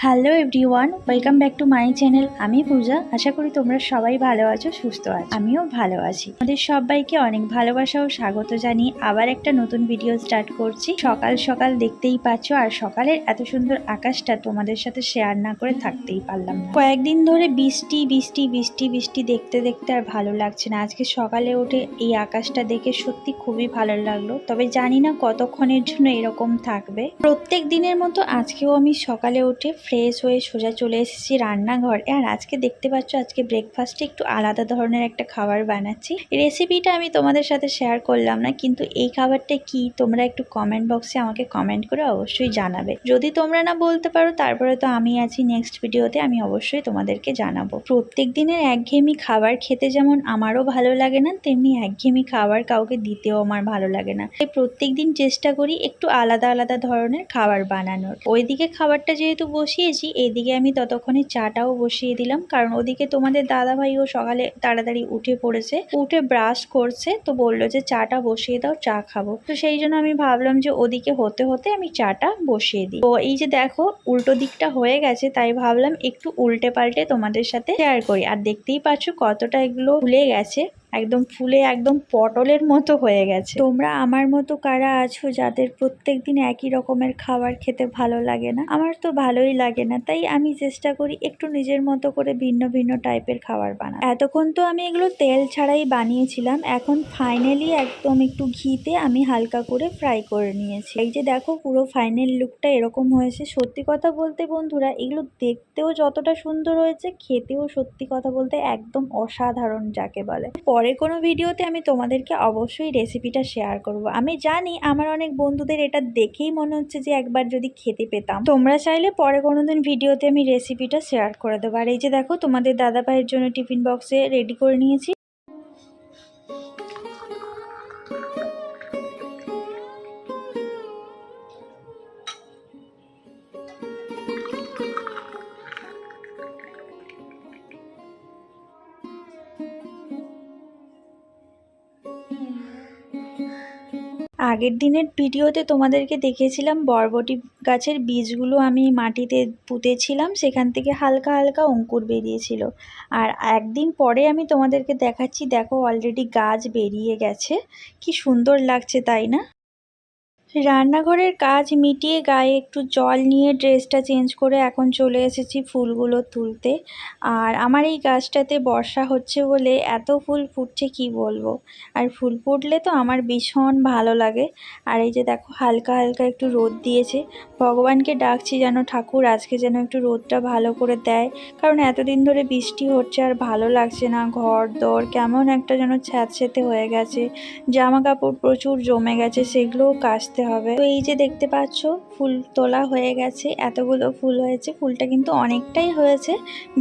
Hello everyone, welcome back to my channel. আমি পূজা। আশা করি তোমরা সবাই ভালো আছো, সুস্থ আছো। আমিও ভালো আছি। আমাদের সবাইকে অনেক ভালোবাসা ও স্বাগত জানিয়ে আবার একটা নতুন ভিডিও স্টার্ট করছি। সকাল সকাল দেখতেই পাচ্ছ, আর সকালের এত সুন্দর আকাশটা তোমাদের সাথে শেয়ার না করে থাকতেই পারলাম না। কয়েকদিন ধরে বৃষ্টি বৃষ্টি বৃষ্টি বৃষ্টি দেখতে দেখতে আর ভালো লাগছে না। আজকে সকালে উঠে এই আকাশটা দেখে সত্যি খুবই ভালো লাগলো। তবে জানি না কতক্ষণের জন্য এরকম থাকবে। প্রত্যেক দিনের মতো আজকেও আমি সকালে উঠে ফ্রেশ হয়ে সোজা চলে এসেছি রান্নাঘরে। আর আজকে দেখতে পাচ্ছ, আজকে ব্রেকফাস্টে একটু আলাদা ধরনের একটা খাবার বানাচ্ছি। রেসিপিটা আমি তোমাদের সাথে শেয়ার করলাম না, কিন্তু এই খাবারটা কি তোমরা একটু কমেন্ট বক্সে আমাকে কমেন্ট করে অবশ্যই জানাবে। যদি তোমরা না বলতে পারো, তারপরে তো আমি আছি নেক্সট ভিডিওতে, আমি অবশ্যই তোমাদেরকে জানাবো। প্রত্যেক দিনের একঘেয়েমি খাবার খেতে যেমন আমারও ভালো লাগে না, তেমনি একঘেয়েমি খাবার কাউকে দিতেও আমার ভালো লাগে না। তাই প্রত্যেক দিন চেষ্টা করি একটু আলাদা আলাদা ধরনের খাবার বানানোর। ওইদিকে খাবারটা যেহেতু বসিয়েছি, এইদিকে আমি ততক্ষণে চাটাও বসিয়ে দিলাম, কারণ ওদিকে তোমাদের দাদাভাইও সকালে তাড়াতাড়ি উঠে পড়েছে, উঠে ব্রাশ করছে, তো বললো যে চাটা বসিয়ে দাও, চা খাবো। তো সেই জন্য আমি ভাবলাম যে ওদিকে হতে হতে আমি চাটা বসিয়ে দিই। তো এই যে দেখো উল্টো দিকটা হয়ে গেছে, তাই ভাবলাম একটু উল্টে পাল্টে তোমাদের সাথে শেয়ার করি। আর দেখতেই পাচ্ছ কতটা এগুলো ফুলে গেছে, একদম ফুলে একদম পটলের মতো হয়ে গেছে। তোমরা আমার মতো কারা আছো যাদের প্রত্যেক দিন একই রকমের খাবার খেতে ভালো লাগে না? আমার তো ভালোই লাগে না, তাই আমি চেষ্টা করি একটু নিজের মতো করে ভিন্ন ভিন্ন টাইপের খাবার বানাতে। এতক্ষণ তো আমি এগুলো তেল ছাড়াই বানিয়েছিলাম, এখন ফাইনালি একদম একটু ঘিতে আমি হালকা করে ফ্রাই করে নিয়েছি। এই যে দেখো পুরো ফাইনাল লুকটা এরকম হয়েছে। সত্যি কথা বলতে বন্ধুরা, এগুলো দেখতেও যতটা সুন্দর হয়েছে, খেতেও সত্যি কথা বলতে একদম অসাধারণ যাকে বলে। পরে কোনো ভিডিওতে আমি তোমাদেরকে অবশ্যই রেসিপিটা শেয়ার করব। আমি জানি আমার অনেক বন্ধুদের এটা দেখেই মনে হচ্ছে যে একবার যদি খেতে পেতাম। তোমরা চাইলে পরে কোনোদিন ভিডিওতে আমি রেসিপিটা শেয়ার করে দেবো। আর এই যে দেখো তোমাদের দাদা ভাইয়ের জন্য টিফিন বক্সে রেডি করে নিয়েছি। আগের দিনের ভিডিওতে তোমাদেরকে দেখিয়েছিলাম বরবটি গাছের বীজগুলো আমি মাটিতে পুঁতেছিলাম, সেখান থেকে হালকা হালকা অঙ্কুর বেরিয়েছিল। আর একদিন পরে আমি তোমাদেরকে দেখাচ্ছি, দেখো অলরেডি গাছ বেরিয়ে গেছে। কি সুন্দর লাগছে তাই না? রান্নাঘরের কাজ মিটিয়ে গায়ে একটু জল নিয়ে ড্রেসটা চেঞ্জ করে এখন চলে এসেছি ফুলগুলো তুলতে। আর আমার এই গাছটাতে বর্ষা হচ্ছে বলে এত ফুল ফুটছে কি বলবো। আর ফুল ফুটলে তো আমার ভীষণ ভালো লাগে। আর এই যে দেখো হালকা হালকা একটু রোদ দিয়েছে। ভগবানকে ডাকছি যেন ঠাকুর আজকে যেন একটু রোদটা ভালো করে দেয়, কারণ এতদিন ধরে বৃষ্টি হচ্ছে আর ভালো লাগছে না। ঘর দর কেমন একটা যেন স্যাঁতসেঁতে হয়ে গেছে, জামা কাপড় প্রচুর জমে গেছে, সেগুলোও কাচতে হবে। তো এই যে দেখতে পাচ্ছ ফুল তোলা হয়ে গেছে, এতগুলো ফুল হয়েছে। ফুলটা কিন্তু অনেকটাই হয়েছে।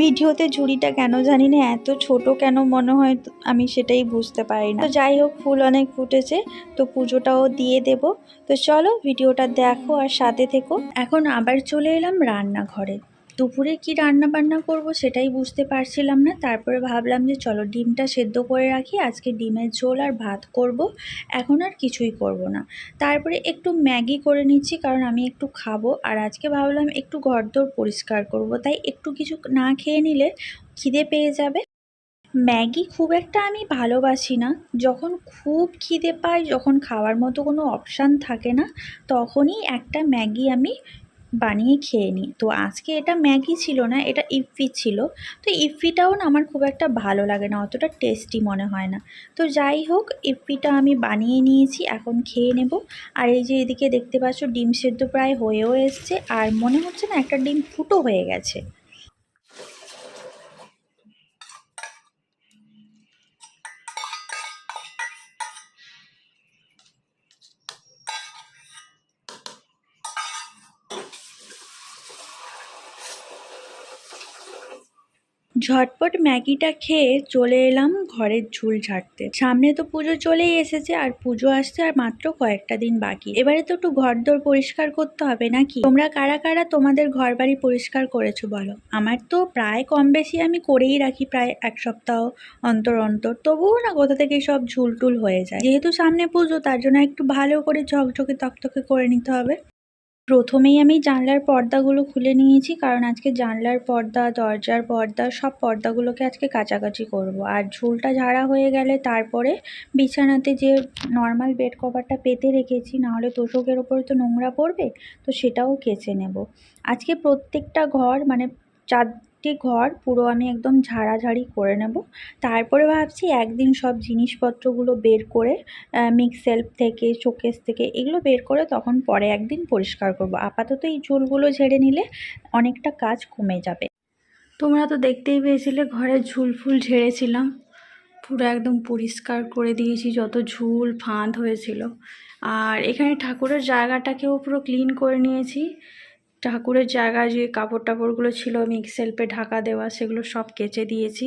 ভিডিওতে ঝুড়িটা কেন জানি না এত ছোট কেন মনে হয়, আমি সেটাই বুঝতে পারি না। তো যাই হোক, ফুল অনেক ফুটেছে, তো পুজোটাও দিয়ে দেব। তো চলো ভিডিওটা দেখো আর সাথে থেকো। এখন আবার চলে এলাম রান্নাঘরে। দুপুরে কি রান্না বান্না করব সেটাই বুঝতে পারছিলাম না। তারপরে ভাবলাম যে চলো ডিমটা সেদ্ধ করে রাখি, আজকে ডিমের ঝোল আর ভাত করব, এখন আর কিছুই করব না। তারপরে একটু ম্যাগি করে নিচ্ছি, কারণ আমি একটু খাবো। আর আজকে ভাবলাম একটু ঘরদোর পরিষ্কার করব, তাই একটু কিছু না খেয়ে নিলে খিদে পেয়ে যাবে। ম্যাগি খুব একটা আমি ভালোবাসি না। যখন খুব খিদে পাই, যখন খাওয়ার মতো কোনো অপশান থাকে না, তখনই একটা ম্যাগি আমি বানিয়ে খেয়ে নিই। তো আজকে এটা ম্যাগি ছিল না, এটা ইপ্পি ছিল। তো ইপ্পিটাও না আমার খুব একটা ভালো লাগে না, অতটা টেস্টি মনে হয় না। তো যাই হোক, ইপ্পিটা আমি বানিয়ে নিয়েছি, এখন খেয়ে নেব। আর এই যে এদিকে দেখতে পাচ্ছ ডিম সেদ্ধ প্রায় হয়েও এসছে, আর মনে হচ্ছে না একটা ডিম ফুটো হয়ে গেছে। ঝটপট ম্যাগিটা খেয়ে চলে এলাম ঘরের ঝুল ঝাড়তে। সামনে তো পুজো চলেই এসেছে, আর পুজো আসতে আর মাত্র কয়েকটা দিন বাকি। এবারে তো একটু ঘরদোর পরিষ্কার করতে হবে নাকি? তোমরা কারা কারা তোমাদের ঘর বাড়ি পরিষ্কার করেছো বলো? আমার তো প্রায় কম বেশি আমি করেই রাখি, প্রায় এক সপ্তাহ অন্তর অন্তর। তবুও না কোথা থেকে সব ঝুলটুল হয়ে যায়। যেহেতু সামনে পুজো, তার জন্য একটু ভালো করে ঝকঝকে তকতকে করে নিতে হবে। প্রথমেই আমি জানলার পর্দাগুলো খুলে নিয়েছি, কারণ আজকে জানলার পর্দা, দরজার পর্দা, সব পর্দাগুলোকে আজকে কাচাকাচি করব। আর ঝুলটা ঝাড়া হয়ে গেলে তারপরে বিছানাতে যে নর্মাল বেড কভারটা পেতে রেখেছি, নাহলে তোশকের ওপরে তো নোংরা পড়বে, তো সেটাও কেচে নেব। আজকে প্রত্যেকটা ঘর মানে 4টি ঘর পুরো আমি একদম ঝাড়াঝাড়ি করে নেব। তারপরে ভাবছি একদিন সব জিনিসপত্রগুলো বের করে মিক্স সেলফ থেকে, শোকেস থেকে এগুলো বের করে তখন পরে একদিন পরিষ্কার করব। আপাতত এই ঝুলগুলো ঝেড়ে নিলে অনেকটা কাজ কমে যাবে। তোমরা তো দেখতেই পেয়েছিলে ঘরের ঝুল ফুল ঝেড়েছিলাম, পুরো একদম পরিষ্কার করে দিয়েছি যত ঝুল ফাঁদ হয়েছিল। আর এখানে ঠাকুরের জায়গাটাকেও পুরো ক্লিন করে নিয়েছি। ঠাকুরের জায়গায় যে কাপড় টাপড়গুলো ছিল মিক্স সেলফে ঢাকা দেওয়া, সেগুলো সব কেচে দিয়েছি।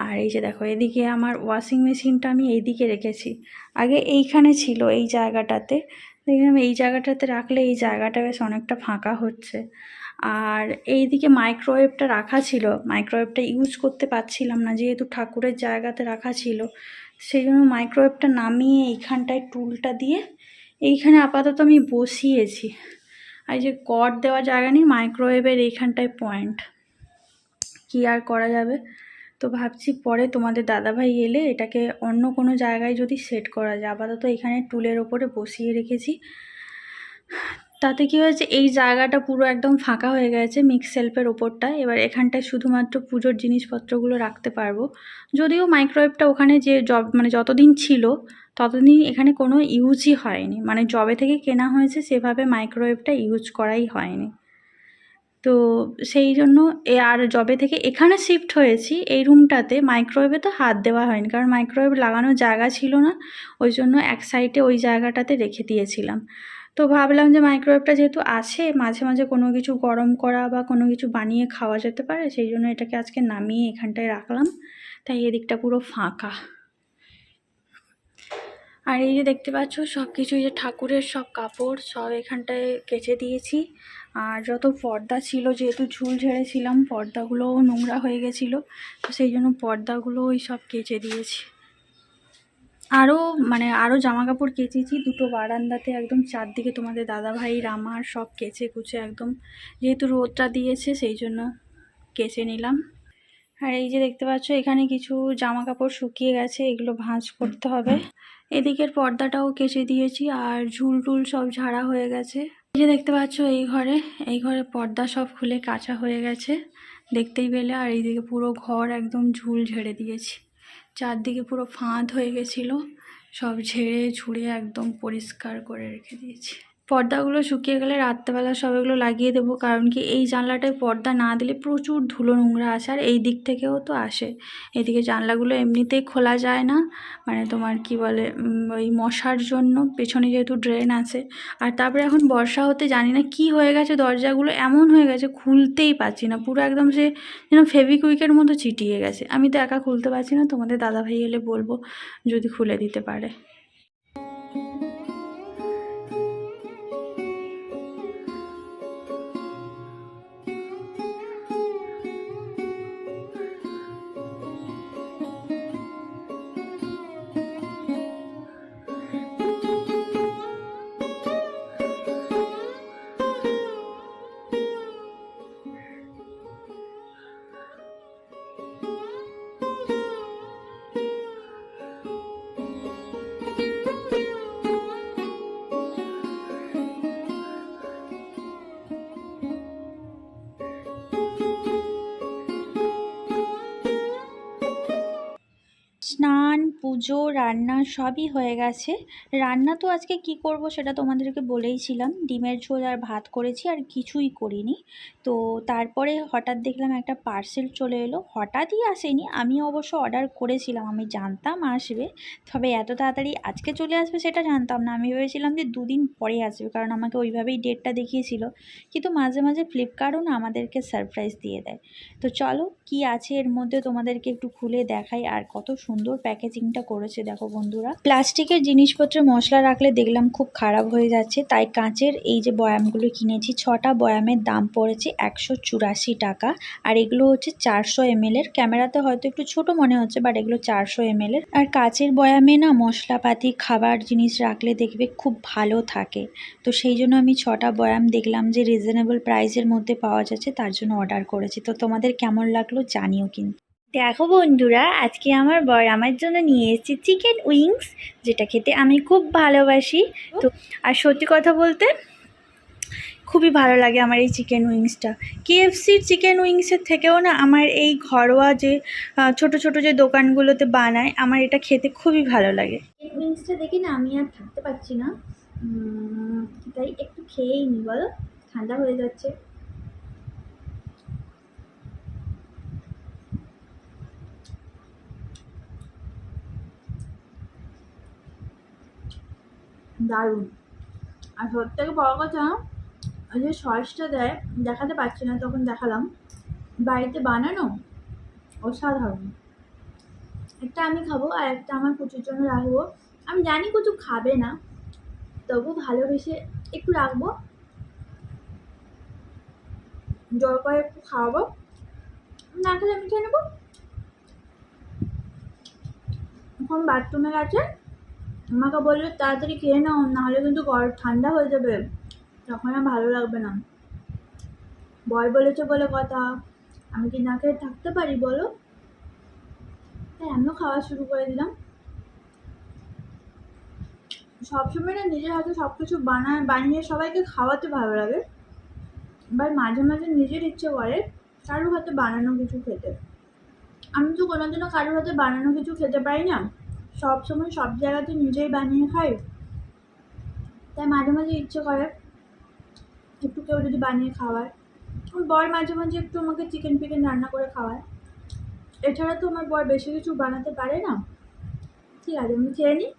আর এই যে দেখো, এদিকে আমার ওয়াশিং মেশিনটা আমি এইদিকে রেখেছি, আগে এইখানে ছিল এই জায়গাটাতে। দেখলাম এই জায়গাটাতে রাখলে এই জায়গাটা বেশ অনেকটা ফাঁকা হচ্ছে। আর এইদিকে মাইক্রোওয়েভটা রাখা ছিল, মাইক্রোওয়েভটা ইউজ করতে পারছিলাম না, যেহেতু ঠাকুরের জায়গাতে রাখা ছিল। সেই জন্য মাইক্রোওয়েভটা নামিয়ে এইখানটায় টুলটা দিয়ে এইখানে আপাতত আমি বসিয়েছি। আর যে কর্ড দেওয়া জায়গা নেই, মাইক্রোওয়েভের এইখানটায় পয়েন্ট, কি আর করা যাবে। তো ভাবছি পরে তোমাদের দাদাভাই এলে এটাকে অন্য কোনো জায়গায় যদি সেট করা যায়। আপাতত এখানে টুলের ওপরে বসিয়ে রেখেছি। তাতে কি হয়েছে, এই জায়গাটা পুরো একদম ফাঁকা হয়ে গেছে মিক্স সেলফের ওপরটা। এবার এখানটায় শুধুমাত্র পুজোর জিনিসপত্রগুলো রাখতে পারবো। যদিও মাইক্রোওয়েভটা ওখানে যে মানে যতদিন ছিল ততদিন এখানে কোনো ইউজই হয়নি, মানে যবে থেকে কেনা হয়েছে সেভাবে মাইক্রোওয়েভটা ইউজ করাই হয়নি। তো সেই জন্য আর যবে থেকে এখানে শিফট হয়েছি এই রুমটাতে, মাইক্রোওয়েভে তো হাত দেওয়া হয়নি, কারণ মাইক্রোওয়েভ লাগানোর জায়গা ছিল না। ওই জন্য এক সাইডে ওই জায়গাটাতে রেখে দিয়েছিলাম। তো ভাবলাম যে মাইক্রোওয়েভটা যেহেতু আছে, মাঝে মাঝে কোনো কিছু গরম করা বা কোনো কিছু বানিয়ে খাওয়া যেতে পারে, সেই জন্য এটাকে আজকে নামিয়ে এখানটায় রাখলাম। তাই এদিকটা পুরো ফাঁকা। আর এই যে দেখতে পাচ্ছ সব কিছু, যে ঠাকুরের সব কাপড় সব এখানটায় কেচে দিয়েছি। আর যত পর্দা ছিল, যেহেতু ঝুল ঝেড়েছিলাম, পর্দাগুলোও নোংরা হয়ে গেছিলো, তো সেই জন্য পর্দাগুলো ওই সব কেচে দিয়েছি। আরও জামা কাপড় কেচেছি দুটো বারান্দাতে, একদম চারদিকে তোমাদের দাদাভাইয়ের আমার সব কেচে কুচে একদম, যেহেতু রোদটা দিয়েছে সেই জন্য কেচে নিলাম। আর এই যে দেখতে পাচ্ছ এখানে কিছু জামা কাপড় শুকিয়ে গেছে, এগুলো ভাঁজ করতে হবে। এদিকের পর্দাটাও কেচে দিয়েছি আর ঝুল টুল সব ঝাড়া হয়ে গেছে। এই যে দেখতে পাচ্ছ এই ঘরে পর্দা সব খুলে কাচা হয়ে গেছে, দেখতেই পেলে। আর এইদিকে পুরো ঘর একদম ঝুল ঝেড়ে দিয়েছি, চারদিকে পুরো ফাঁদ হয়ে গেছিলো, সব ঝেড়ে ঝুড়ে একদম পরিষ্কার করে রেখে দিয়েছি। পর্দাগুলো শুকিয়ে গেলে রাত্রেবেলা সব এগুলো লাগিয়ে দেবো, কারণ কি এই জানলাটায় পর্দা না দিলে প্রচুর ধুলো নোংরা আসে, আর এই দিক থেকেও তো আসে। এদিকে জানলাগুলো এমনিতেই খোলা যায় না, মানে তোমার কি বলে ওই মশার জন্য, পেছনে যেহেতু ড্রেন আছে। আর তারপরে এখন বর্ষা হতে জানি না কি হয়ে গেছে, দরজাগুলো এমন হয়ে গেছে খুলতেই পারছি না, পুরো একদম সে যেন ফেভিকুইকের মতো চিটিয়ে গেছে। আমি তো একা খুলতে পারছি না, তোমাদের দাদাভাই এলে বলবো যদি খুলে দিতে পারে। স্নান, পুজো, রান্না সবই হয়ে গেছে। রান্না তো আজকে কি করব সেটা তোমাদেরকে বলেইছিলাম, ডিমের ঝোল আর ভাত করেছি, আর কিছুই করিনি। তো তারপরে হঠাৎ দেখলাম একটা পার্সেল চলে এলো, হঠাৎই আসেনি, আমি অবশ্য অর্ডার করেছিলাম, আমি জানতাম আসবে, তবে এত তাড়াতাড়ি আজকে চলে আসবে সেটা জানতাম না। আমি ভেবেছিলাম যে 2 দিন পরে আসবে, কারণ আমাকে ওইভাবেই ডেটটা দেখিয়েছিল। কিন্তু মাঝে মাঝে ফ্লিপকার্টও না আমাদেরকে সারপ্রাইজ দিয়ে দেয়। তো চলো কি আছে এর মধ্যে তোমাদেরকে একটু খুলে দেখাই, আর কত সুন্দর প্যাকেজিং চিকেনটা করেছে দেখো বন্ধুরা। প্লাস্টিকের জিনিসপত্রে মশলা রাখলে দেখলাম খুব খারাপ হয়ে যাচ্ছে, তাই কাঁচের এই যে বয়ামগুলো কিনেছি। 6টা বয়ামের দাম পড়েছে 184 টাকা। আর এগুলো হচ্ছে 400 ml এর। ক্যামেরাতে হয়তো একটু ছোট মনে হচ্ছে, বাট এগুলো 400 ml এর। আর কাঁচের বয়ামে না মশলাপাতি খাবার জিনিস রাখলে দেখবে খুব ভালো থাকে। তো সেই জন্য আমি 6টা বয়াম দেখলাম যে রিজনেবল প্রাইসের মধ্যে পাওয়া যাচ্ছে, তার জন্য অর্ডার করেছি। তো তোমাদের কেমন লাগলো জানিও কিন্তু। দেখো বন্ধুরা, আজকে আমার বর আমার জন্য নিয়ে এসেছে চিকেন উইংস, যেটা খেতে আমি খুব ভালোবাসি। তো আর সত্যি কথা বলতে খুবই ভালো লাগে আমার এই চিকেন উইংসটা। কেএফসির চিকেন উইংসের থেকেও না আমার এই ঘরোয়া যে ছোট ছোট যে দোকানগুলোতে বানায়, আমার এটা খেতে খুবই ভালো লাগে। চিকেন উইংসটা দেখি না আমি আর থাকতে পারছি না, তাই একটু খেয়েই নি, বলো, ঠান্ডা হয়ে যাচ্ছে। দারুণ। আর সব থেকে বড় কথা, ওই যে সসটা দেয়, দেখাতে পারছি না, তখন দেখালাম, বাড়িতে বানানো, অসাধারণ। একটা আমি খাবো আর একটা আমার কুচুর জন্য রাখবো। আমি জানি কুচু খাবে না, তবু ভালোবেসে একটু রাখবো, জল করে একটু খাওয়াবো, না খেলে আমি খেয়ে নেবো। এখন বাথরুমে গেছে, আমাকে বললো তাড়াতাড়ি খেয়ে নাও, নাহলে কিন্তু ঠান্ডা হয়ে যাবে, তখন আর ভালো লাগবে না। বয় বলেছে বলে কথা, আমি কি না খেয়ে থাকতে পারি বলো? তাই আমিও খাওয়া শুরু করে দিলাম। সবসময় না নিজের হাতে সব কিছু বানিয়ে সবাইকে খাওয়াতে ভালো লাগে, এবার মাঝে মাঝে নিজের ইচ্ছে করে কারোর হাতে বানানো কিছু খেতে। আমি তো কোনোদিনও কারোর হাতে বানানো কিছু খেতে পারি না, সব সময় সব জায়গাতে নিজেই বানিয়ে খাই, তাই মাঝে মাঝে ইচ্ছে করে একটু কেউ যদি বানিয়ে খাওয়ায়। আমার বর মাঝে মাঝে একটু আমাকে চিকেন ফিকেন রান্না করে খাওয়ায়, এছাড়া তো আমার বর বেশি কিছু বানাতে পারে না। ঠিক আছে, আমি খেয়ে নিই।